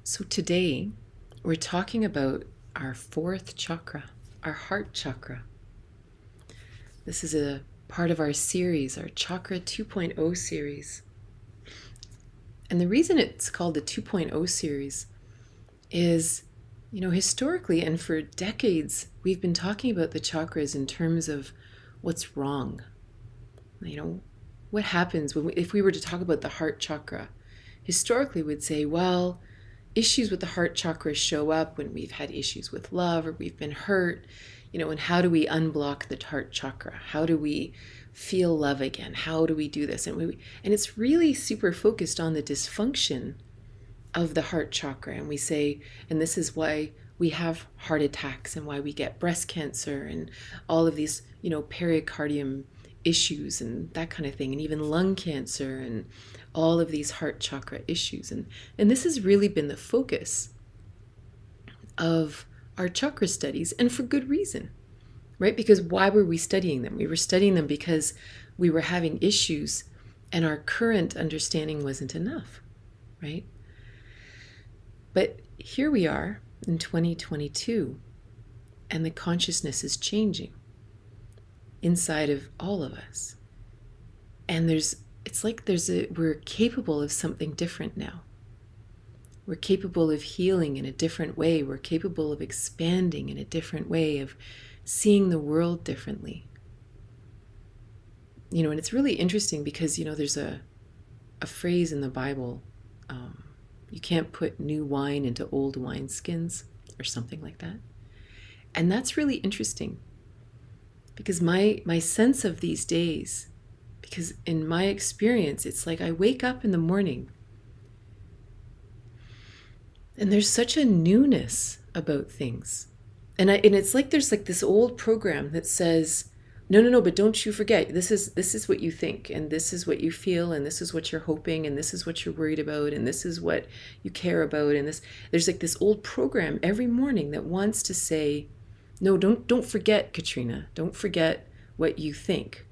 So today we're talking about our fourth chakra, our heart chakra. This is a part of our series, our Chakra 2.0 series. And the reason it's called the 2.0 series is, historically and for decades, we've been talking about the chakras in terms of what's wrong. What happens if we were to talk about the heart chakra? Historically, we'd say, well, issues with the heart chakra show up when we've had issues with love or we've been hurt, and how do we unblock the heart chakra? How do we feel love again? How do we do this? And it's really super focused on the dysfunction of the heart chakra. And we say, and this is why we have heart attacks and why we get breast cancer and all of these, pericardium issues and that kind of thing, and even lung cancer and all of these heart chakra issues. And this has really been the focus of our chakra studies, and for good reason, right? Because why were we studying them? We were studying them because we were having issues and our current understanding wasn't enough, right? But here we are in 2022, and the consciousness is changing inside of all of us. And we're capable of something different now. We're capable of healing in a different way. We're capable of expanding in a different way, of seeing the world differently. And it's really interesting because, there's a phrase in the Bible, you can't put new wine into old wineskins or something like that. And that's really interesting because my sense of these days, because in my experience, it's like I wake up in the morning and there's such a newness about things. And it's like there's like this old program that says, no, but don't you forget, this is what you think, and this is what you feel, and this is what you're hoping, and this is what you're worried about, and this is what you care about, and there's like this old program every morning that wants to say, no, don't forget, Katrina, don't forget what you think.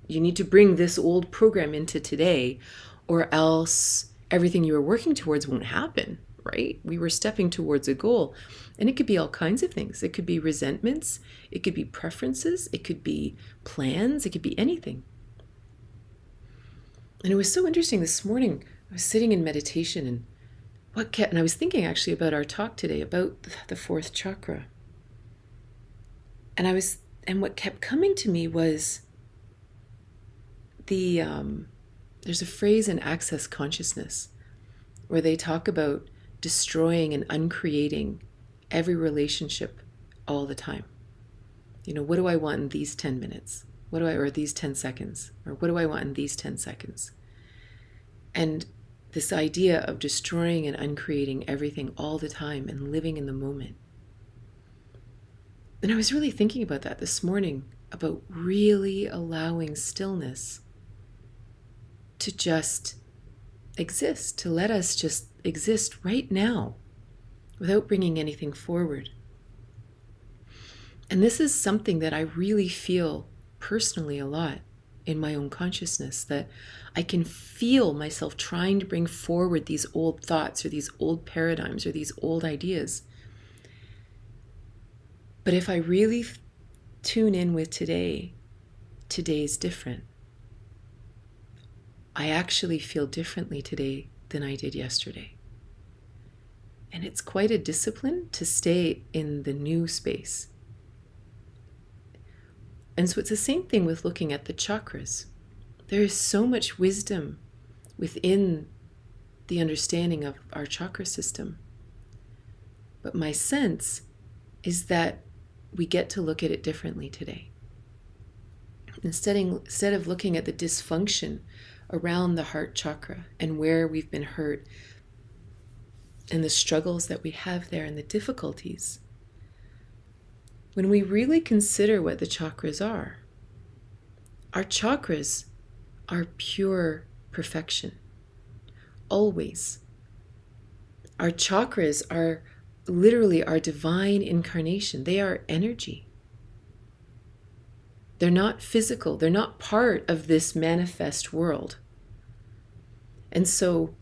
You need to bring this old program into today, or else everything you were working towards won't happen, right? We were stepping towards a goal. And it could be all kinds of things. It could be resentments. It could be preferences. It could be plans. It could be anything. And it was so interesting this morning. I was sitting in meditation and I was thinking actually about our talk today about the fourth chakra. And what kept coming to me was there's a phrase in Access Consciousness where they talk about destroying and uncreating every relationship all the time. What do I want in these 10 minutes? Or these 10 seconds? Or what do I want in these 10 seconds? And this idea of destroying and uncreating everything all the time and living in the moment. And I was really thinking about that this morning, about really allowing stillness to just exist, to let us just exist right now without bringing anything forward. And this is something that I really feel personally a lot in my own consciousness, that I can feel myself trying to bring forward these old thoughts or these old paradigms or these old ideas. But if I really tune in with today's different. I actually feel differently today than I did yesterday. And it's quite a discipline to stay in the new space. And so it's the same thing with looking at the chakras. There is so much wisdom within the understanding of our chakra system. But my sense is that we get to look at it differently today. Instead of looking at the dysfunction around the heart chakra and where we've been hurt and the struggles that we have there and the difficulties, when we really consider what the chakras are, our chakras are pure perfection, always. Our chakras are literally our divine incarnation. They are energy. They're not physical. They're not part of this manifest world. And so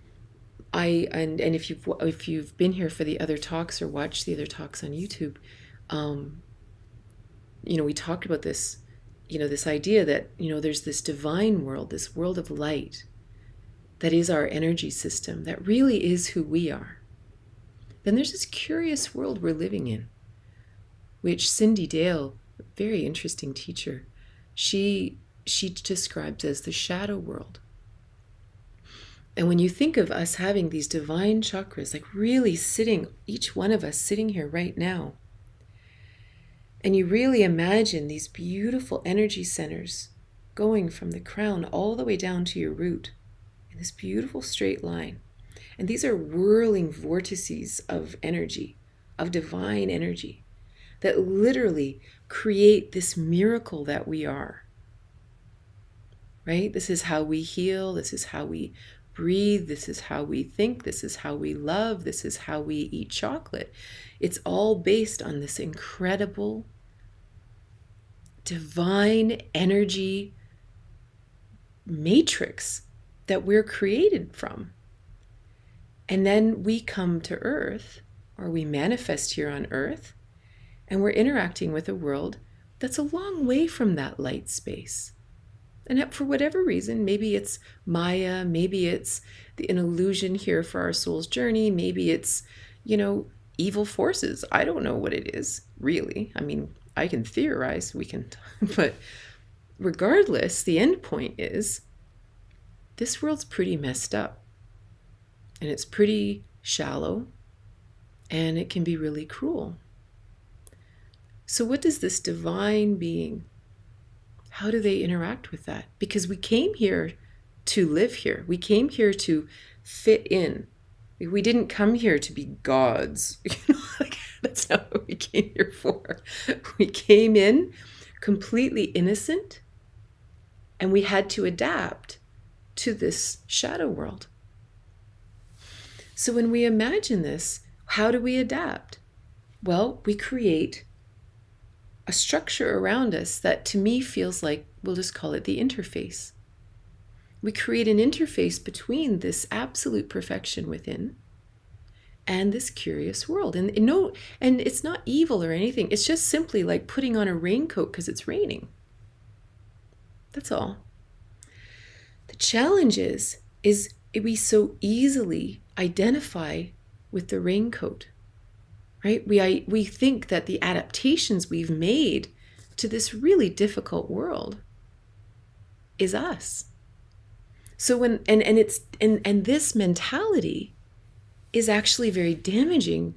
And if you've been here for the other talks or watched the other talks on YouTube, we talked about this, this idea that, there's this divine world, this world of light that is our energy system, that really is who we are. Then there's this curious world we're living in, which Cindy Dale, a very interesting teacher, she describes as the shadow world. And when you think of us having these divine chakras, like really sitting, each one of us sitting here right now, and you really imagine these beautiful energy centers going from the crown all the way down to your root in this beautiful straight line. And these are whirling vortices of energy, of divine energy, that literally create this miracle that we are. Right? This is how we heal. This is how we breathe. This is how we think. This is how we love. This is how we eat chocolate. It's all based on this incredible divine energy matrix that we're created from. And then we come to Earth, or we manifest here on Earth, and we're interacting with a world that's a long way from that light space. And for whatever reason, maybe it's Maya, maybe it's an illusion here for our soul's journey, maybe it's, evil forces. I don't know what it is, really. I mean, I can theorize, but regardless, the end point is this world's pretty messed up. And it's pretty shallow, and it can be really cruel. So what does this divine being, how do they interact with that? Because we came here to live here. We came here to fit in. We didn't come here to be gods. That's not what we came here for. We came in completely innocent, and we had to adapt to this shadow world. So when we imagine this, how do we adapt? Well, we create a structure around us that to me feels like, we'll just call it the interface. We create an interface between this absolute perfection within and this curious world. And it's not evil or anything. It's just simply like putting on a raincoat because it's raining. That's all. The challenge is we so easily identify with the raincoat, right? We think that the adaptations we've made to this really difficult world is us. So this mentality is actually very damaging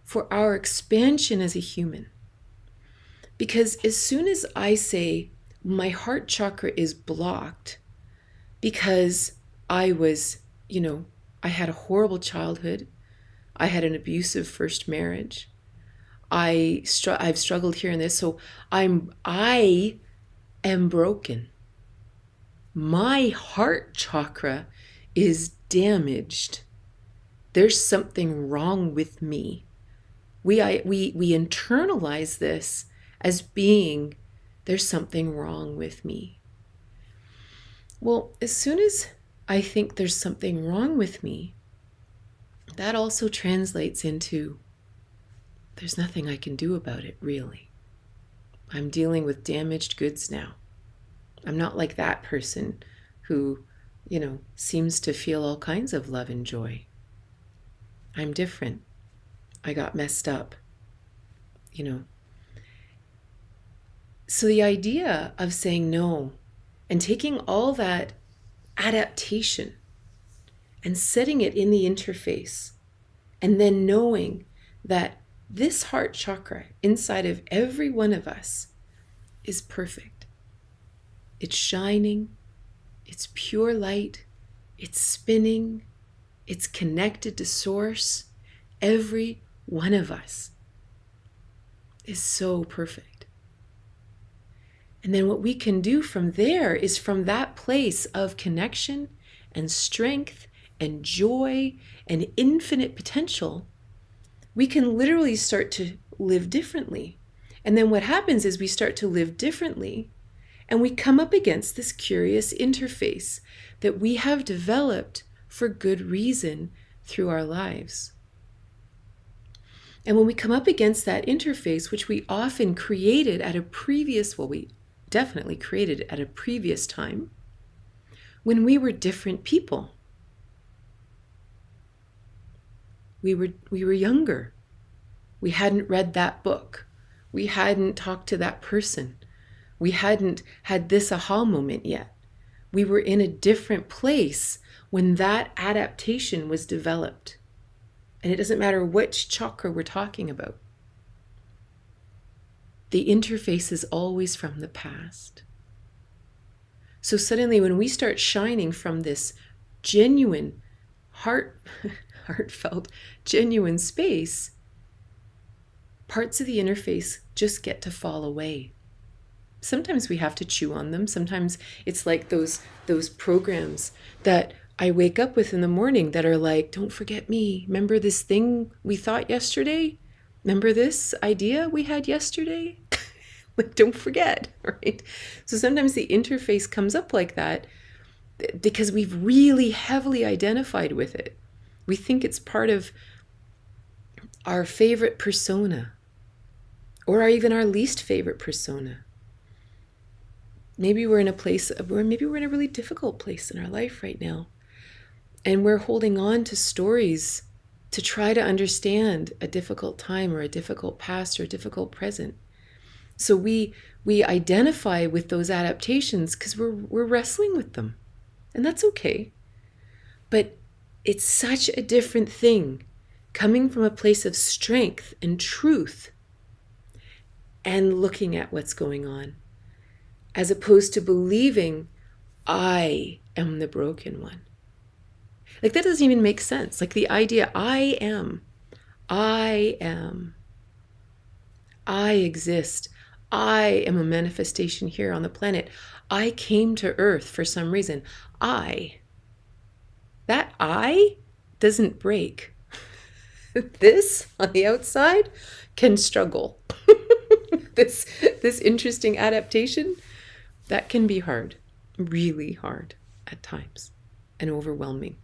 for our expansion as a human. Because as soon as I say my heart chakra is blocked because I was, I had a horrible childhood. I had an abusive first marriage. I've struggled here and this, so I am broken. My heart chakra is damaged. There's something wrong with me. We internalize this as being, there's something wrong with me. Well, as soon as I think there's something wrong with me, that also translates into there's nothing I can do about it, really. I'm dealing with damaged goods now. I'm not like that person who, seems to feel all kinds of love and joy. I'm different. I got messed up, So the idea of saying no and taking all that adaptation and setting it in the interface, and then knowing that this heart chakra inside of every one of us is perfect. It's shining, it's pure light, it's spinning, it's connected to source. Every one of us is so perfect. And then what we can do from there is, from that place of connection and strength and joy and infinite potential, we can literally start to live differently. And then what happens is we start to live differently, and we come up against this curious interface that we have developed for good reason through our lives. And when we come up against that interface, which we often created at a previous, well, we definitely created at a previous time, when we were different people. We were younger. We hadn't read that book. We hadn't talked to that person. We hadn't had this aha moment yet. We were in a different place when that adaptation was developed. And it doesn't matter which chakra we're talking about. The interface is always from the past. So suddenly when we start shining from this genuine, heartfelt, genuine space, parts of the interface just get to fall away. Sometimes we have to chew on them. Sometimes it's like those programs that I wake up with in the morning that are like, don't forget me. Remember this thing we thought yesterday? Remember this idea we had yesterday? Like, don't forget, right? So sometimes the interface comes up like that because we've really heavily identified with it. We think it's part of our favorite persona or even our least favorite persona. Maybe we're in a place where maybe we're in a really difficult place in our life right now. And we're holding on to stories to try to understand a difficult time or a difficult past or a difficult present. So we identify with those adaptations because we're wrestling with them. And that's okay. But it's such a different thing coming from a place of strength and truth and looking at what's going on, as opposed to believing I am the broken one. Like, that doesn't even make sense. Like, the idea, I exist, I am a manifestation here on the planet, I came to Earth for some reason, that I doesn't break. This, on the outside, can struggle. This interesting adaptation, that can be hard, really hard at times, and overwhelming.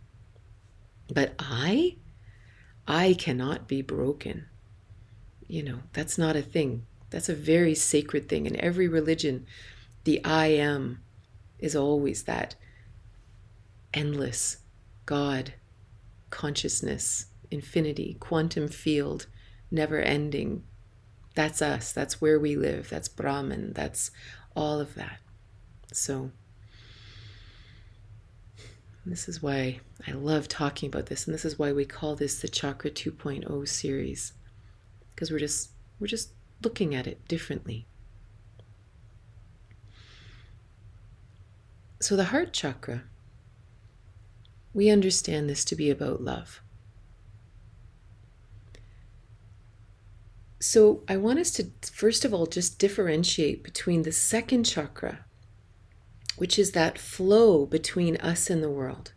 But I cannot be broken. That's not a thing. That's a very sacred thing. In every religion, the I am is always that endless God, consciousness, infinity, quantum field, never ending. That's us. That's where we live. That's Brahman. That's all of that. So this is why I love talking about this, and this is why we call this the Chakra 2.0 series, because we're just looking at it differently. So the heart chakra, we understand this to be about love. So I want us to, first of all, just differentiate between the second chakra, which is that flow between us and the world.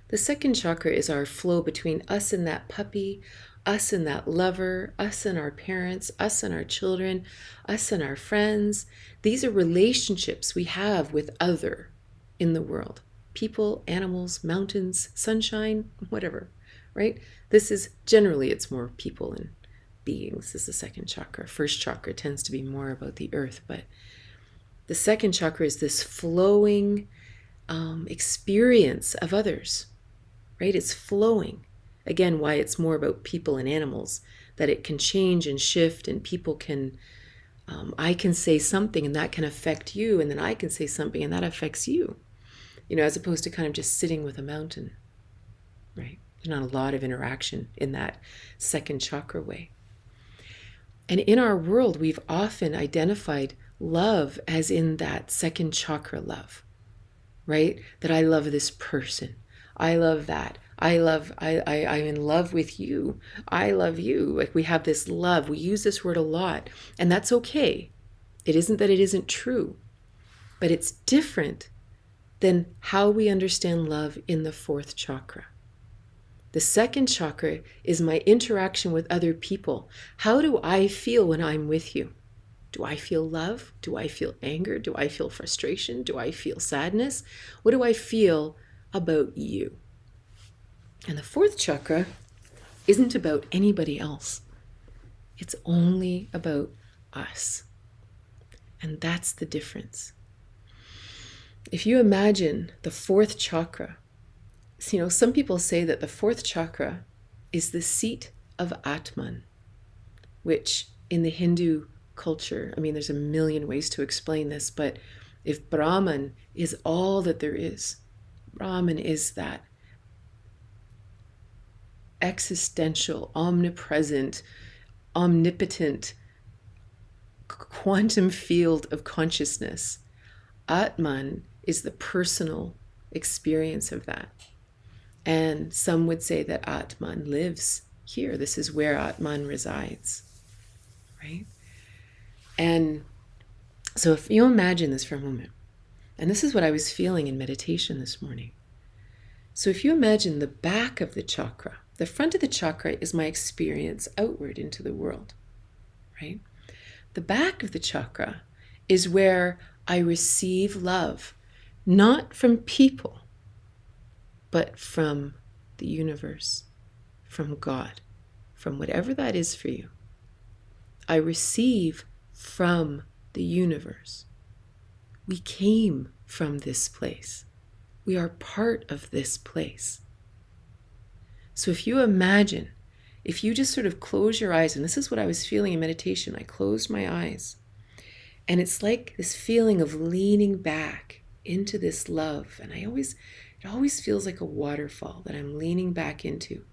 The second chakra is our flow between us and that puppy, us and that lover, us and our parents, us and our children, us and our friends. These are relationships we have with other in the world. People, animals, mountains, sunshine, whatever, right? This is generally, it's more people and beings. This is the second chakra. First chakra tends to be more about the earth, but the second chakra is this flowing experience of others, right? It's flowing. Again, why it's more about people and animals, that it can change and shift, and people can, I can say something and that can affect you, and then I can say something and that affects you, as opposed to kind of just sitting with a mountain, right? There's not a lot of interaction in that second chakra way. And in our world, we've often identified love as in that second chakra love, right? That I love this person. I love that. I'm in love with you. I love you. Like, we have this love. We use this word a lot, and that's okay. It isn't that it isn't true, but it's different than how we understand love in the fourth chakra. The second chakra is my interaction with other people. How do I feel when I'm with you? Do I feel love? Do I feel anger? Do I feel frustration? Do I feel sadness? What do I feel about you? And the fourth chakra isn't about anybody else. It's only about us. And that's the difference. If you imagine the fourth chakra, some people say that the fourth chakra is the seat of Atman, which in the Hindu culture, there's a million ways to explain this, but if Brahman is all that there is, Brahman is that existential, omnipresent, omnipotent quantum field of consciousness. Atman is the personal experience of that. And some would say that Atman lives here. This is where Atman resides, right? And so if you imagine this for a moment, and this is what I was feeling in meditation this morning. So if you imagine the back of the chakra, the front of the chakra is my experience outward into the world, right? The back of the chakra is where I receive love, not from people, but from the universe, from God, from whatever that is for you. I receive from the universe. We came from this place. We are part of this place. So if you imagine, if you just sort of close your eyes, and this is what I was feeling in meditation, I closed my eyes, and it's like this feeling of leaning back into this love, and it always feels like a waterfall that I'm leaning back into.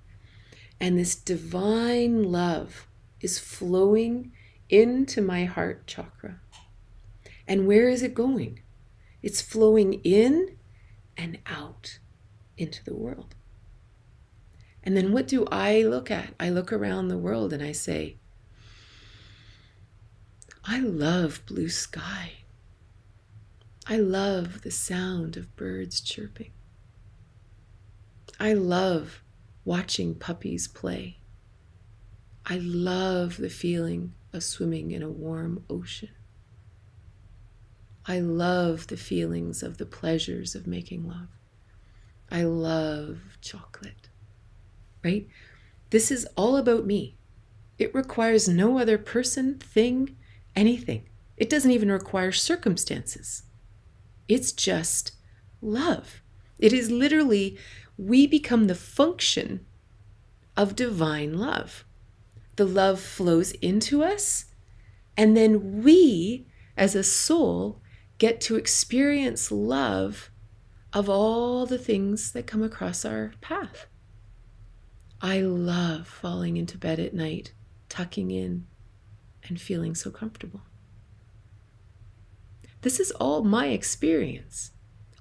And this divine love is flowing into my heart chakra. And where is it going? It's flowing in and out into the world. And then what do I look at? I look around the world and I say, I love blue sky. I love the sound of birds chirping. I love watching puppies play. I love the feeling of swimming in a warm ocean. I love the feelings of the pleasures of making love. I love chocolate, right? This is all about me. It requires no other person, thing, anything. It doesn't even require circumstances. It's just love. It is literally, we become the function of divine love. The love flows into us, and then we, as a soul, get to experience love of all the things that come across our path. I love falling into bed at night, tucking in, and feeling so comfortable. This is all my experience.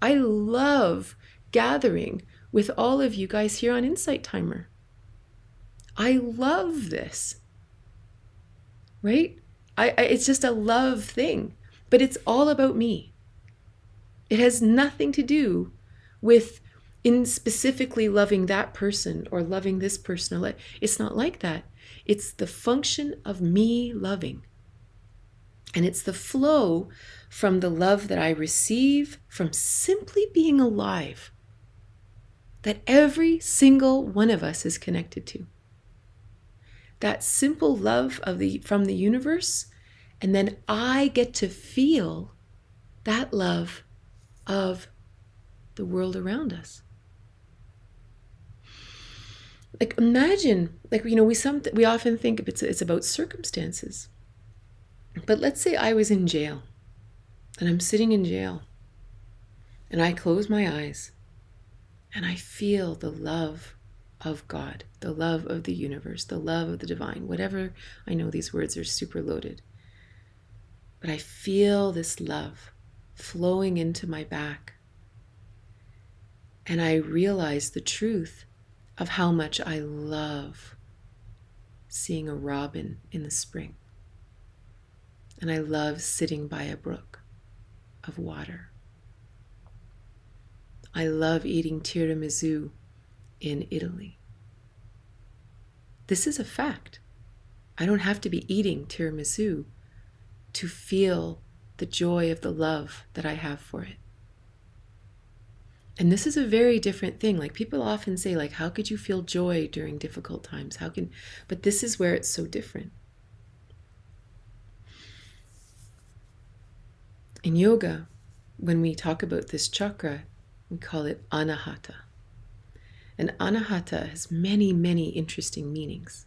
I love gathering with all of you guys here on Insight Timer. I love this, right? It's just a love thing, but it's all about me. It has nothing to do with in specifically loving that person or loving this person. It's not like that. It's the function of me loving. And it's the flow from the love that I receive from simply being alive that every single one of us is connected to. That simple love from the universe, and then I get to feel that love of the world around us. Like imagine, we often think it's about circumstances. But let's say I was in jail, and I'm sitting in jail, and I close my eyes, and I feel the love of God, the love of the universe, the love of the divine, whatever. I know these words are super loaded, but I feel this love flowing into my back, and I realize the truth of how much I love seeing a robin in the spring. And I love sitting by a brook of water. I love eating tiramisu in Italy. This is a fact. I don't have to be eating tiramisu to feel the joy of the love that I have for it. And this is a very different thing. Like people often say, like, how could you feel joy during difficult times? But this is where it's so different. In yoga, when we talk about this chakra, we call it anahata. And anahata has many, many interesting meanings.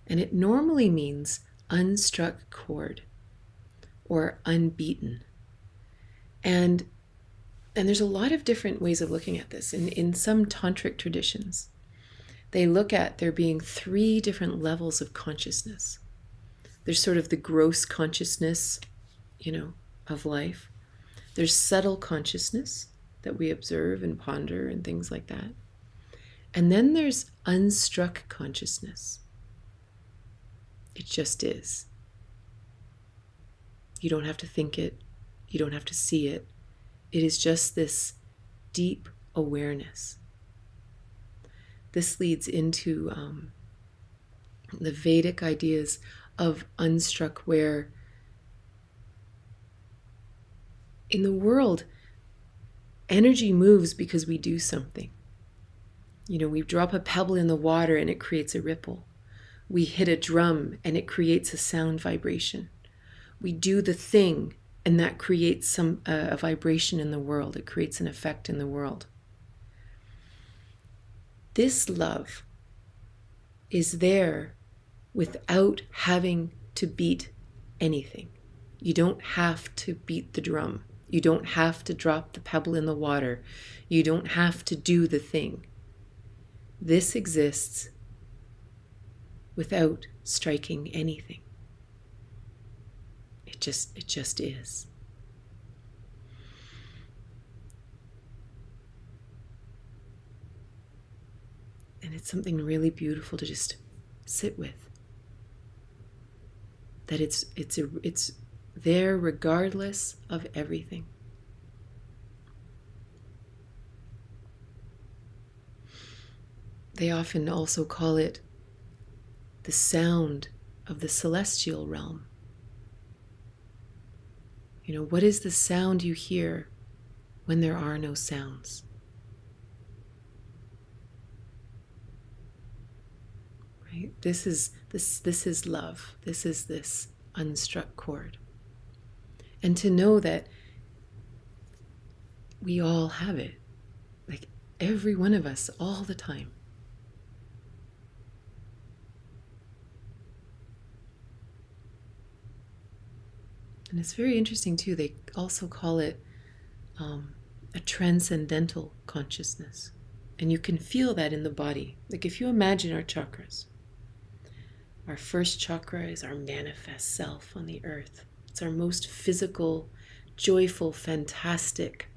And it normally means unstruck chord or unbeaten. And there's a lot of different ways of looking at this. In some tantric traditions, they look at there being 3 different levels of consciousness. There's sort of the gross consciousness, of life. There's subtle consciousness that we observe and ponder and things like that. And then there's unstruck consciousness. It just is. You don't have to think it. You don't have to see it. It is just this deep awareness. This leads into the Vedic ideas of unstruck, where in the world, energy moves because we do something. We drop a pebble in the water and it creates a ripple. We hit a drum and it creates a sound vibration. We do the thing and that creates a vibration in the world. It creates an effect in the world. This love is there without having to beat anything. You don't have to beat the drum. You don't have to drop the pebble in the water. You don't have to do the thing. This exists without striking anything. It just is. And it's something really beautiful to just sit with. That it's there regardless of everything. They often also call it the sound of the celestial realm. What is the sound you hear when there are no sounds? Right? This is love. This is this unstruck chord. And to know that we all have it, like every one of us, all the time. And it's very interesting too, they also call it a transcendental consciousness. And you can feel that in the body. Like if you imagine our chakras, our first chakra is our manifest self on the earth. It's our most physical, joyful, fantastic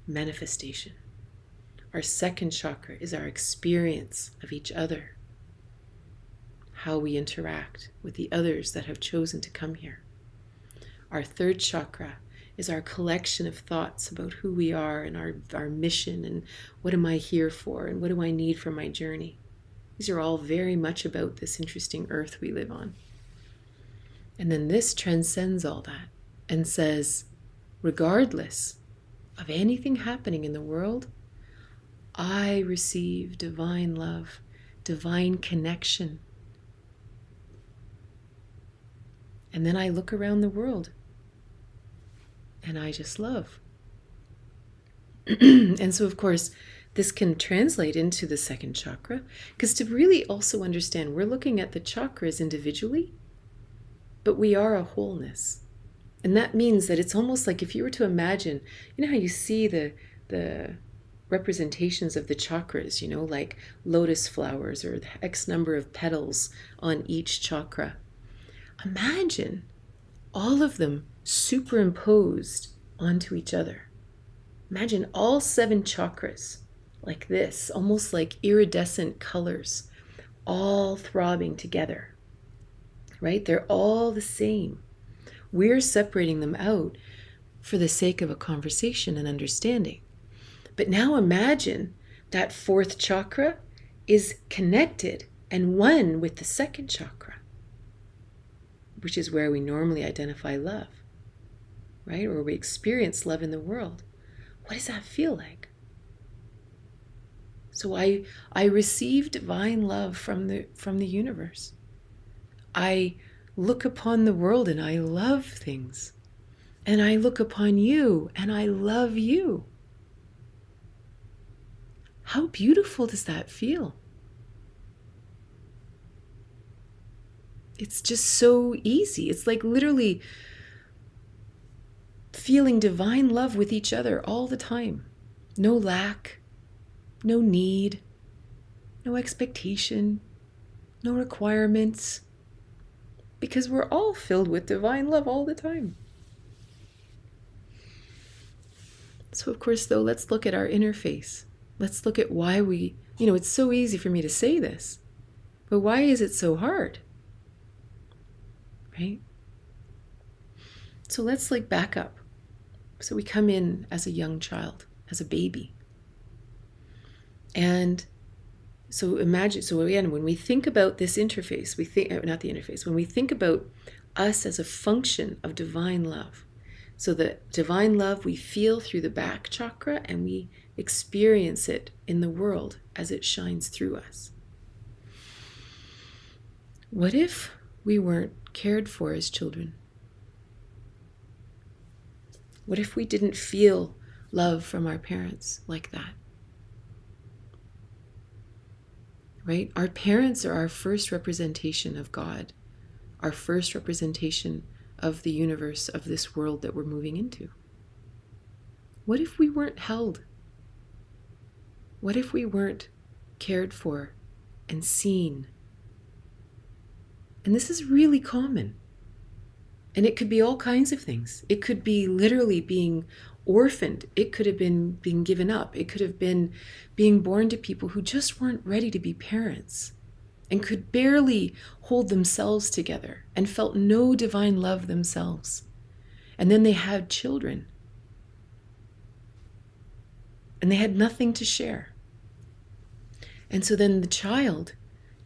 manifestation. Our second chakra is our experience of each other, how we interact with the others that have chosen to come here. Our third chakra is our collection of thoughts about who we are and our mission and what am I here for and what do I need for my journey. These are all very much about this interesting earth we live on. And then this transcends all that and says, regardless of anything happening in the world, I receive divine love, divine connection. And then I look around the world and I just love. And so, of course, this can translate into the second chakra, because to really also understand, we're looking at the chakras individually, but we are a wholeness. And that means that it's almost like if you were to imagine, how you see the representations of the chakras, like lotus flowers or the X number of petals on each chakra. Imagine all of them superimposed onto each other. Imagine all 7 chakras like this, almost like iridescent colors, all throbbing together, right? They're all the same. We're separating them out for the sake of a conversation and understanding. But now imagine that 4th chakra is connected and one with the 2nd chakra, which is where we normally identify love, right? Or we experience love in the world. What does that feel like? So I receive divine love from the universe. I look upon the world and I love things. And I look upon you and I love you. How beautiful does that feel? It's just so easy. It's like literally feeling divine love with each other all the time. No lack, no need, no expectation, no requirements. Because we're all filled with divine love all the time. So of course, though, let's look at our interface. Let's look at why it's so easy for me to say this, but why is it so hard? Right? So let's back up. So we come in as a young child, as a baby. And so imagine, so again, when we think about this interface, when we think about us as a function of divine love, so the divine love we feel through the back chakra and we experience it in the world as it shines through us. What if we weren't cared for as children? What if we didn't feel love from our parents like that? Right? Our parents are our first representation of God, our first representation of the universe, of this world that we're moving into. What if we weren't held? What if we weren't cared for and seen? And this is really common. And it could be all kinds of things. It could be literally being orphaned. It could have been being given up. It could have been being born to people who just weren't ready to be parents and could barely hold themselves together and felt no divine love themselves. And then they had children. And they had nothing to share. And so then the child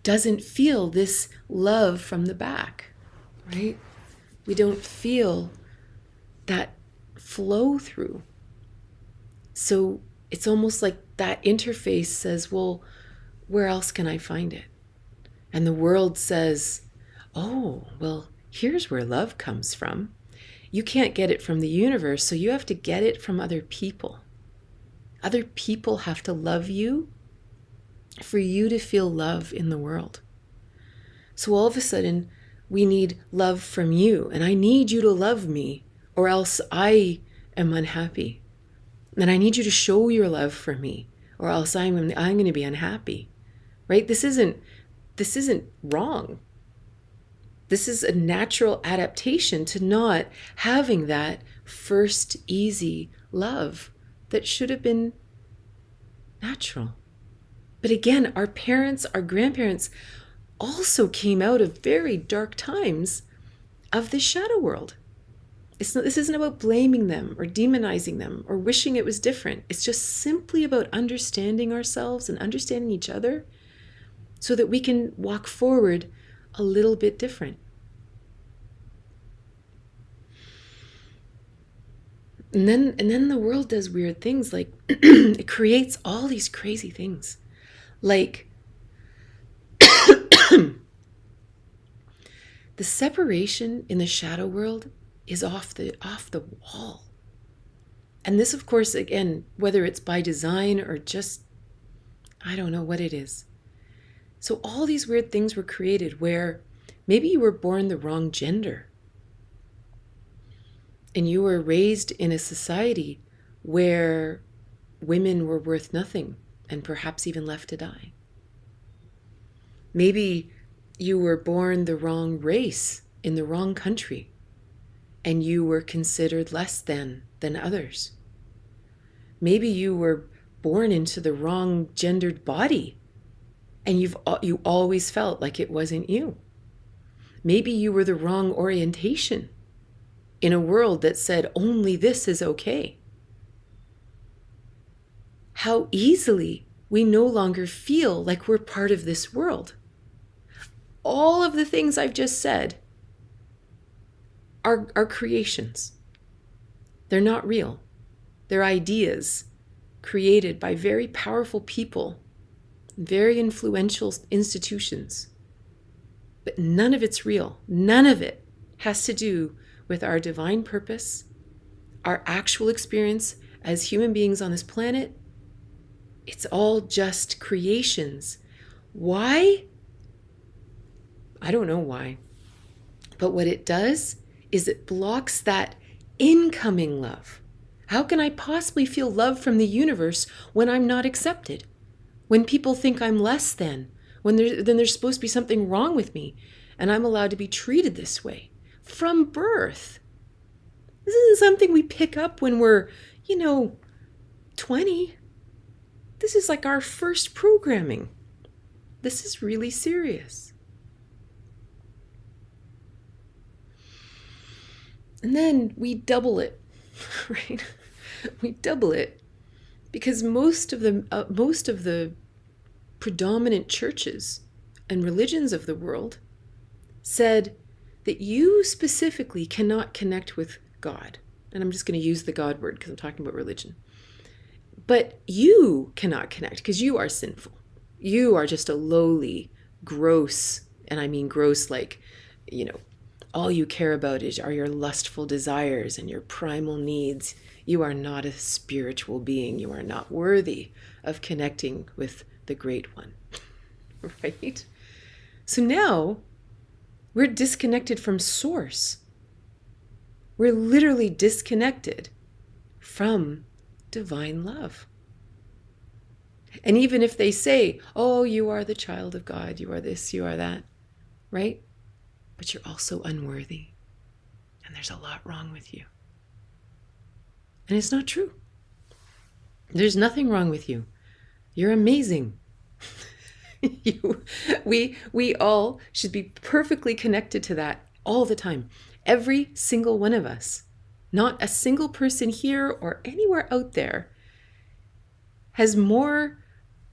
doesn't feel this love from the back, right? We don't feel that flow through. So it's almost like that interface says, well, where else can I find it? And the world says, oh, well, here's where love comes from. You can't get it from the universe, so you have to get it from other people. Other people have to love you for you to feel love in the world. So all of a sudden, we need love from you, and I need you to love me, or else I am unhappy. And I need you to show your love for me, or else I'm going to be unhappy. Right? This isn't wrong. This is a natural adaptation to not having that first easy love that should have been natural. But again, our parents, our grandparents also came out of very dark times of the shadow world. This isn't about blaming them or demonizing them or wishing it was different. It's just simply about understanding ourselves and understanding each other so that we can walk forward a little bit different. And then the world does weird things, like it creates all these crazy things. Like the separation in the shadow world is off the wall. And this, of course, again, whether it's by design or just, I don't know what it is. So all these weird things were created where maybe you were born the wrong gender. And you were raised in a society where women were worth nothing and perhaps even left to die. Maybe you were born the wrong race in the wrong country and you were considered less than others. Maybe you were born into the wrong gendered body and you always felt like it wasn't you. Maybe you were the wrong orientation in a world that said only this is okay. How easily we no longer feel like we're part of this world. All of the things I've just said are creations. They're not real. They're ideas created by very powerful people very influential institutions. But none of it's real. None of it has to do with our divine purpose, our actual experience as human beings on this planet. It's all just creations. Why? I don't know why. But what it does is it blocks that incoming love. How can I possibly feel love from the universe when I'm not accepted? When people think I'm less than? When there's supposed to be something wrong with me and I'm allowed to be treated this way from birth. This isn't something we pick up when we're, 20. This is like our first programming. This is really serious. And then we double it, right? We double it because most of the predominant churches and religions of the world said that you specifically cannot connect with God. And I'm just going to use the God word because I'm talking about religion. But you cannot connect because you are sinful. You are just a lowly, gross, and I mean gross like, all you care about are your lustful desires and your primal needs. You are not a spiritual being. You are not worthy of connecting with the Great One, right? So now we're disconnected from Source. We're literally disconnected from divine love. And even if they say, oh, you are the child of God, you are this, you are that, right? But you're also unworthy. And there's a lot wrong with you. And it's not true. There's nothing wrong with you. You're amazing. We all should be perfectly connected to that all the time. Every single one of us. Not a single person here or anywhere out there is more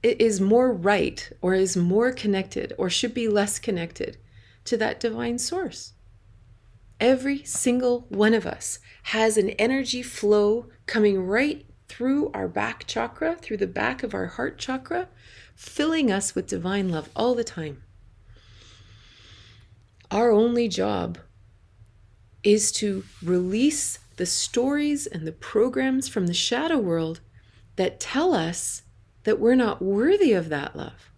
right or is more connected or should be less connected to that divine source. Every single one of us has an energy flow coming right through our back chakra, through the back of our heart chakra, filling us with divine love all the time. Our only job is to release the stories and the programs from the shadow world that tell us that we're not worthy of that love.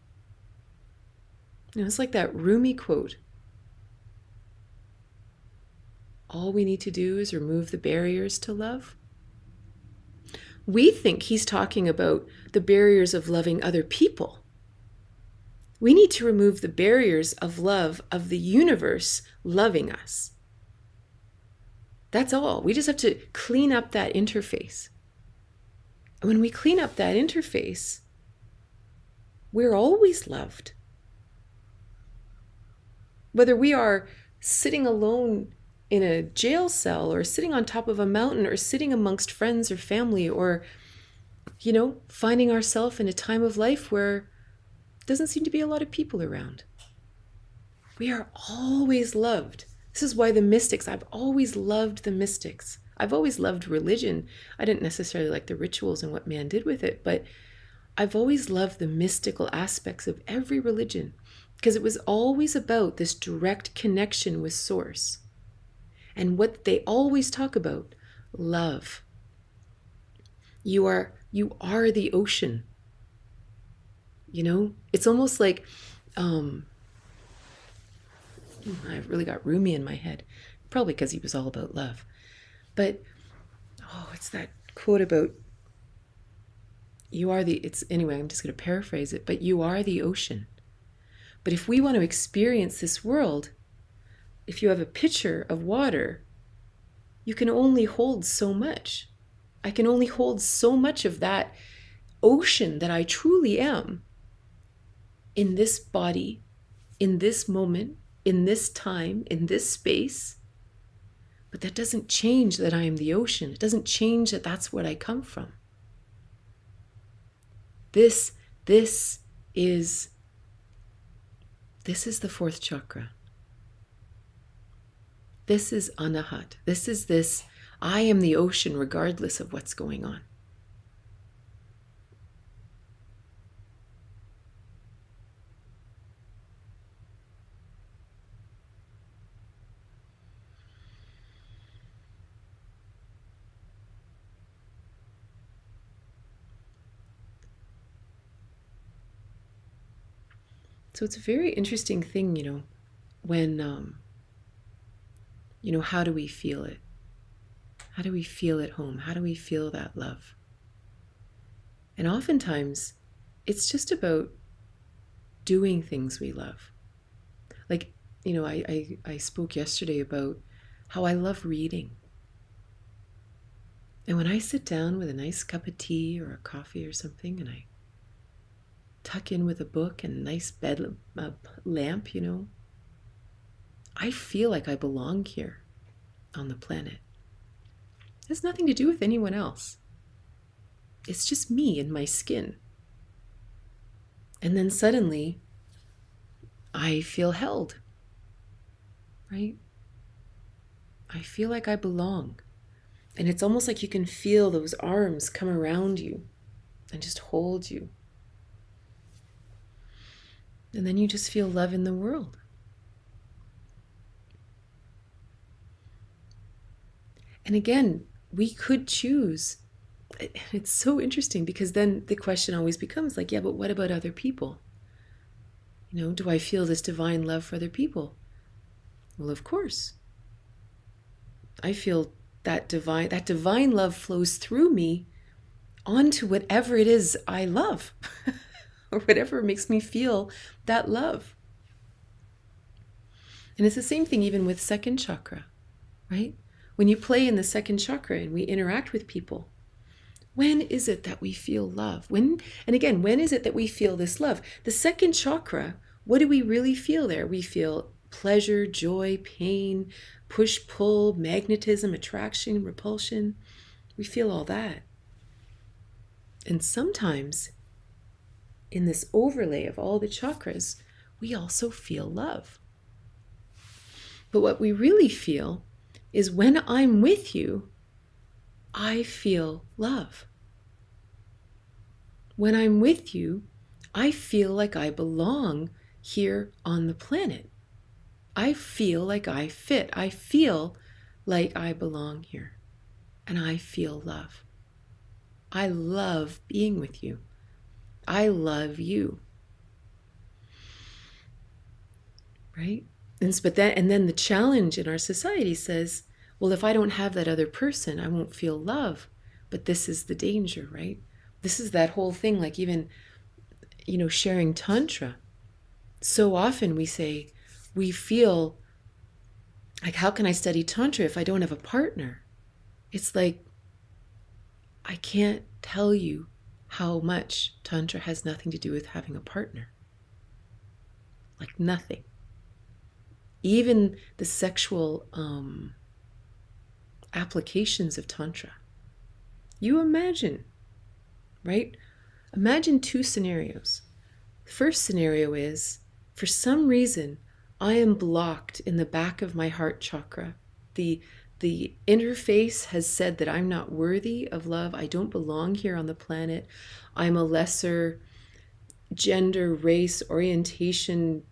It's like that Rumi quote. All we need to do is remove the barriers to love. We think he's talking about the barriers of loving other people. We need to remove the barriers of love of the universe loving us. That's all. We just have to clean up that interface. And when we clean up that interface, we're always loved. Whether we are sitting alone in a jail cell or sitting on top of a mountain or sitting amongst friends or family or, finding ourselves in a time of life where doesn't seem to be a lot of people around. We are always loved. This is why the mystics, I've always loved the mystics. I've always loved religion. I didn't necessarily like the rituals and what man did with it, but I've always loved the mystical aspects of every religion because it was always about this direct connection with Source. And what they always talk about, love. You are the ocean. It's almost like, I've really got Rumi in my head, probably because he was all about love. But, it's that quote about, anyway, I'm just going to paraphrase it, but you are the ocean. But if we want to experience this world, if you have a pitcher of water, you can only hold so much. I can only hold so much of that ocean that I truly am in this body, in this moment, in this time, in this space. But that doesn't change that I am the ocean. It doesn't change that that's what I come from. This is the fourth chakra. This is anahat. This is this. I am the ocean regardless of what's going on. So it's a very interesting thing, when, how do we feel it? How do we feel at home? How do we feel that love? And oftentimes, it's just about doing things we love. Like, I spoke yesterday about how I love reading. And when I sit down with a nice cup of tea or a coffee or something, and I tuck in with a book and a nice bed lamp, I feel like I belong here on the planet. It has nothing to do with anyone else. It's just me and my skin. And then suddenly, I feel held, right? I feel like I belong. And it's almost like you can feel those arms come around you and just hold you. And then you just feel love in the world. And again, we could choose. It's so interesting because then the question always becomes like, yeah, but what about other people? Do I feel this divine love for other people? Well, of course. I feel that divine love flows through me onto whatever it is I love or whatever makes me feel that love. And it's the same thing even with second chakra, right? When you play in the second chakra and we interact with people, when is it that we feel love? When is it that we feel this love? The second chakra, what do we really feel there? We feel pleasure, joy, pain, push, pull, magnetism, attraction, repulsion. We feel all that. And sometimes in this overlay of all the chakras, we also feel love. But what we really feel is when I'm with you, I feel love. When I'm with you, I feel like I belong here on the planet. I feel like I fit. I feel like I belong here. And I feel love. I love being with you. I love you. Right? And then the challenge in our society says, well, if I don't have that other person, I won't feel love. But this is the danger, right? This is that whole thing, like even, sharing Tantra. So often we say, we feel like, how can I study Tantra if I don't have a partner? It's like, I can't tell you how much Tantra has nothing to do with having a partner. Like nothing. Even the sexual applications of Tantra. You imagine, right? Imagine two scenarios. The first scenario is, for some reason, I am blocked in the back of my heart chakra. The interface has said that I'm not worthy of love. I don't belong here on the planet. I'm a lesser gender, race, orientation,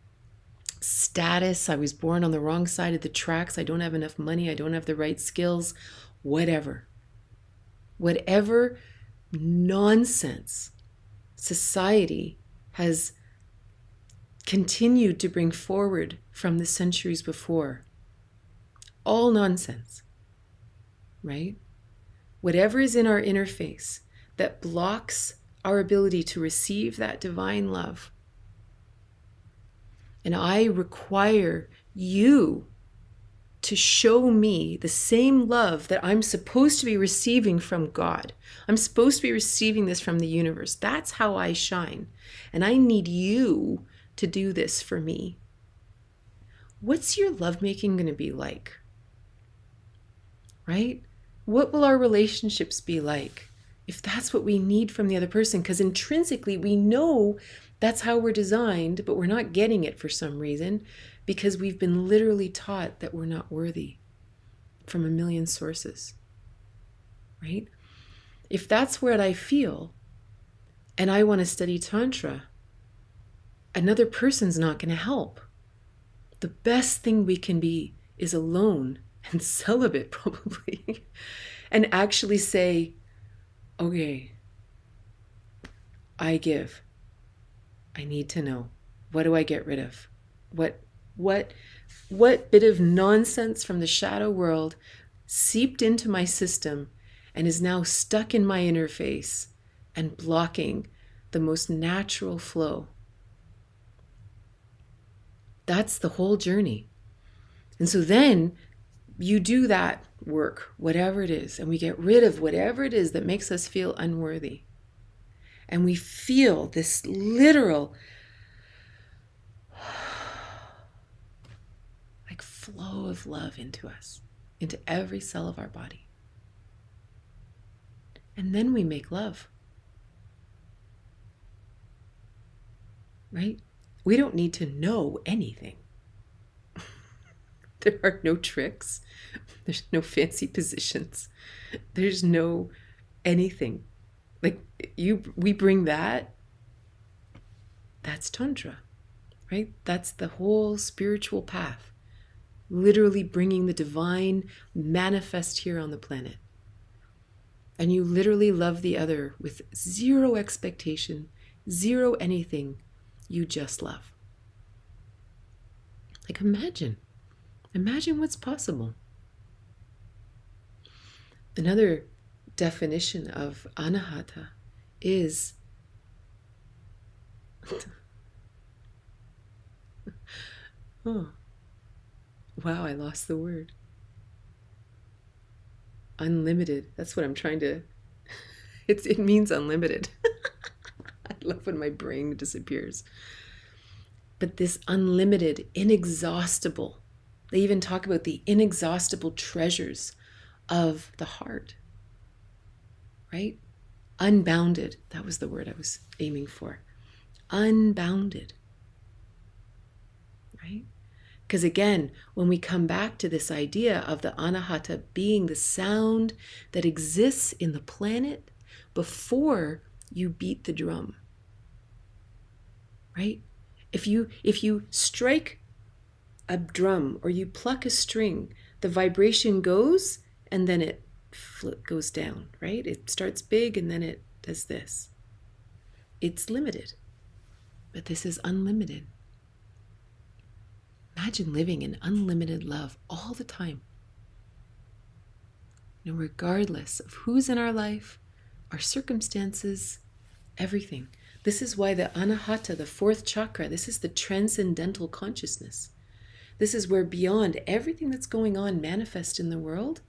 status. I was born on the wrong side of the tracks. I don't have enough money. I don't have the right skills. Whatever nonsense society has continued to bring forward from the centuries before. All nonsense, right? Whatever is in our interface that blocks our ability to receive that divine love. And I require you to show me the same love that I'm supposed to be receiving from God. I'm supposed to be receiving this from the universe. That's how I shine. And I need you to do this for me. What's your lovemaking going to be like? Right? What will our relationships be like if that's what we need from the other person? Because intrinsically we know that's how we're designed, but we're not getting it for some reason because we've been literally taught that we're not worthy from a million sources, right? If that's what I feel and I want to study Tantra, another person's not going to help. The best thing we can be is alone and celibate probably and actually say, okay, I give. I need to know. What do I get rid of? What what what bit of nonsense from the shadow world seeped into my system and is now stuck in my interface and blocking the most natural flow? That's the whole journey. And so then you do that work, whatever it is, and we get rid of whatever it is that makes us feel unworthy. And we feel this literal like flow of love into us, into every cell of our body. And then we make love. Right? We don't need to know anything. There are no tricks. There's no fancy positions. There's no anything. Like we bring that. That's Tantra, right? That's the whole spiritual path. Literally bringing the divine manifest here on the planet. And you literally love the other with zero expectation, zero anything. You just love. Like imagine what's possible. Another definition of anahata is oh, wow, I lost the word. Unlimited. That's what I'm trying to it means unlimited. I love when my brain disappears. But this unlimited, inexhaustible, they even talk about the inexhaustible treasures of the heart, right? Unbounded. That was the word I was aiming for. Unbounded, right? Because again, when we come back to this idea of the anahata being the sound that exists in the planet before you beat the drum, right? If you strike a drum or you pluck a string, the vibration goes and then it goes down, right? It starts big and then it does this. It's limited, but this is unlimited. Imagine living in unlimited love all the time. You know, regardless of who's in our life, our circumstances, everything. This is why the anahata, the fourth chakra, this is the transcendental consciousness. This is where beyond everything that's going on manifest in the world,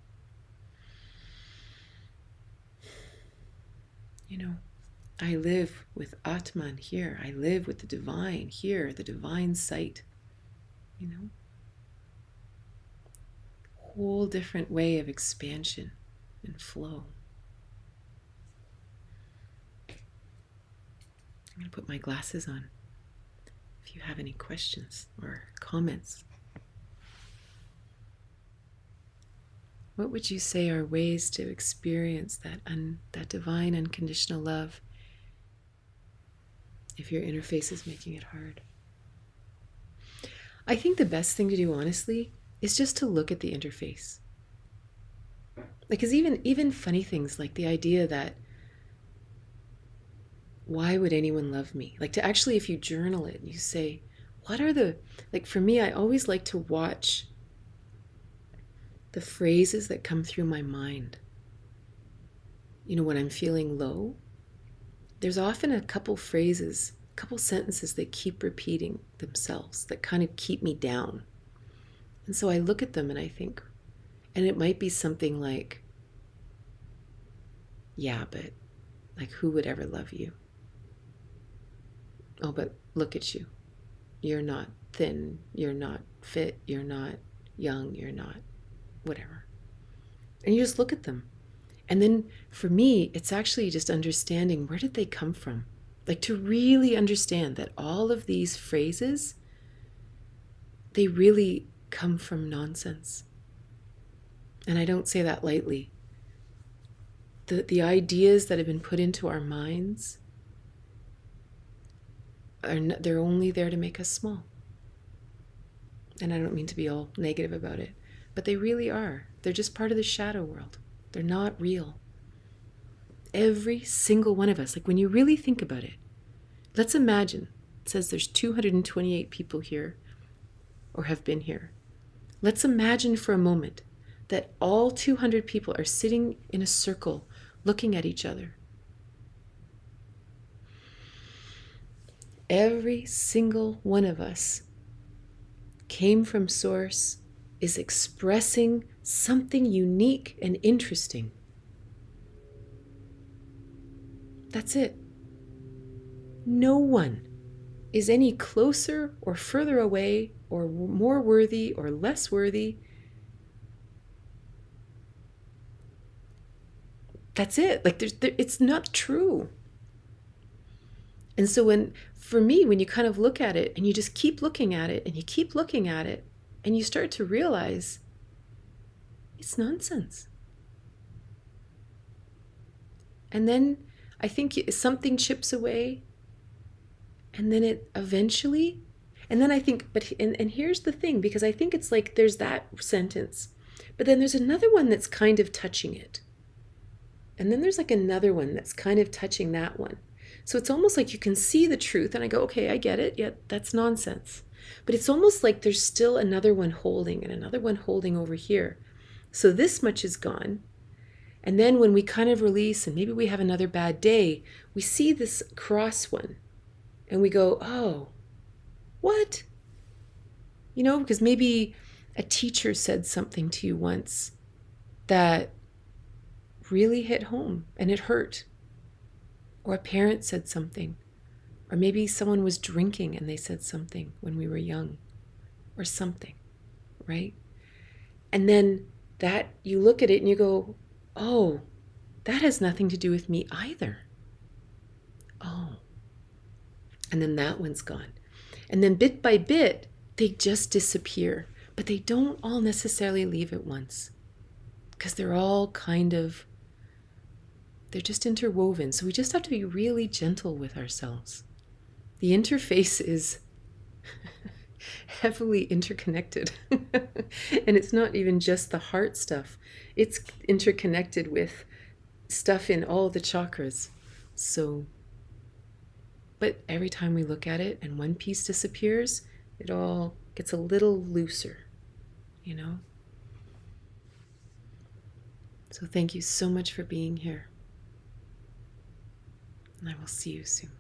you know, I live with Atman here. I live with the divine here, the divine sight, you know. Whole different way of expansion and flow. I'm going to put my glasses on. If you have any questions or comments. What would you say are ways to experience that divine unconditional love if your interface is making it hard? I think the best thing to do, honestly, is just to look at the interface. Because even funny things like the idea that why would anyone love me? Like to actually, if you journal it and you say, what are the, like for me, I always like to watch the phrases that come through my mind. You know, when I'm feeling low, there's often a couple phrases, a couple sentences that keep repeating themselves, that kind of keep me down. And so I look at them and I think, and it might be something like, yeah, but like who would ever love you? Oh, but look at you. You're not thin, you're not fit, you're not young, you're not whatever. And you just look at them. And then for me, it's actually just understanding where did they come from? Like to really understand that all of these phrases, they really come from nonsense. And I don't say that lightly. The ideas that have been put into our minds, they're only there to make us small. And I don't mean to be all negative about it, but they really are. They're just part of the shadow world. They're not real. Every single one of us, like when you really think about it, let's imagine It says there's 228 people here or have been here. Let's imagine for a moment that all 200 people are sitting in a circle looking at each other. Every single one of us came from Source, is expressing something unique and interesting. That's it. No one is any closer or further away or more worthy or less worthy. That's it. Like it's not true. And so for me, when you kind of look at it and you just keep looking at it and you keep looking at it and you start to realize it's nonsense. And then I think something chips away, and then it eventually, and then I think, and here's the thing, because I think it's like there's that sentence, but then there's another one that's kind of touching it. And then there's like another one that's kind of touching that one. So it's almost like you can see the truth, and I go, okay, I get it. Yeah, that's nonsense. But it's almost like there's still another one holding and another one holding over here. So this much is gone. And then when we kind of release and maybe we have another bad day, we see this cross one and we go, oh, what? You know, because maybe a teacher said something to you once that really hit home and it hurt. Or a parent said something. Or maybe someone was drinking and they said something when we were young or something, right? And then that you look at it and you go, oh, that has nothing to do with me either. Oh. And then that one's gone. And then bit by bit, they just disappear. But they don't all necessarily leave at once. Because they're all they're just interwoven. So we just have to be really gentle with ourselves. The interface is heavily interconnected. And it's not even just the heart stuff. It's interconnected with stuff in all the chakras. So, but every time we look at it and one piece disappears, it all gets a little looser, you know? So thank you so much for being here. And I will see you soon.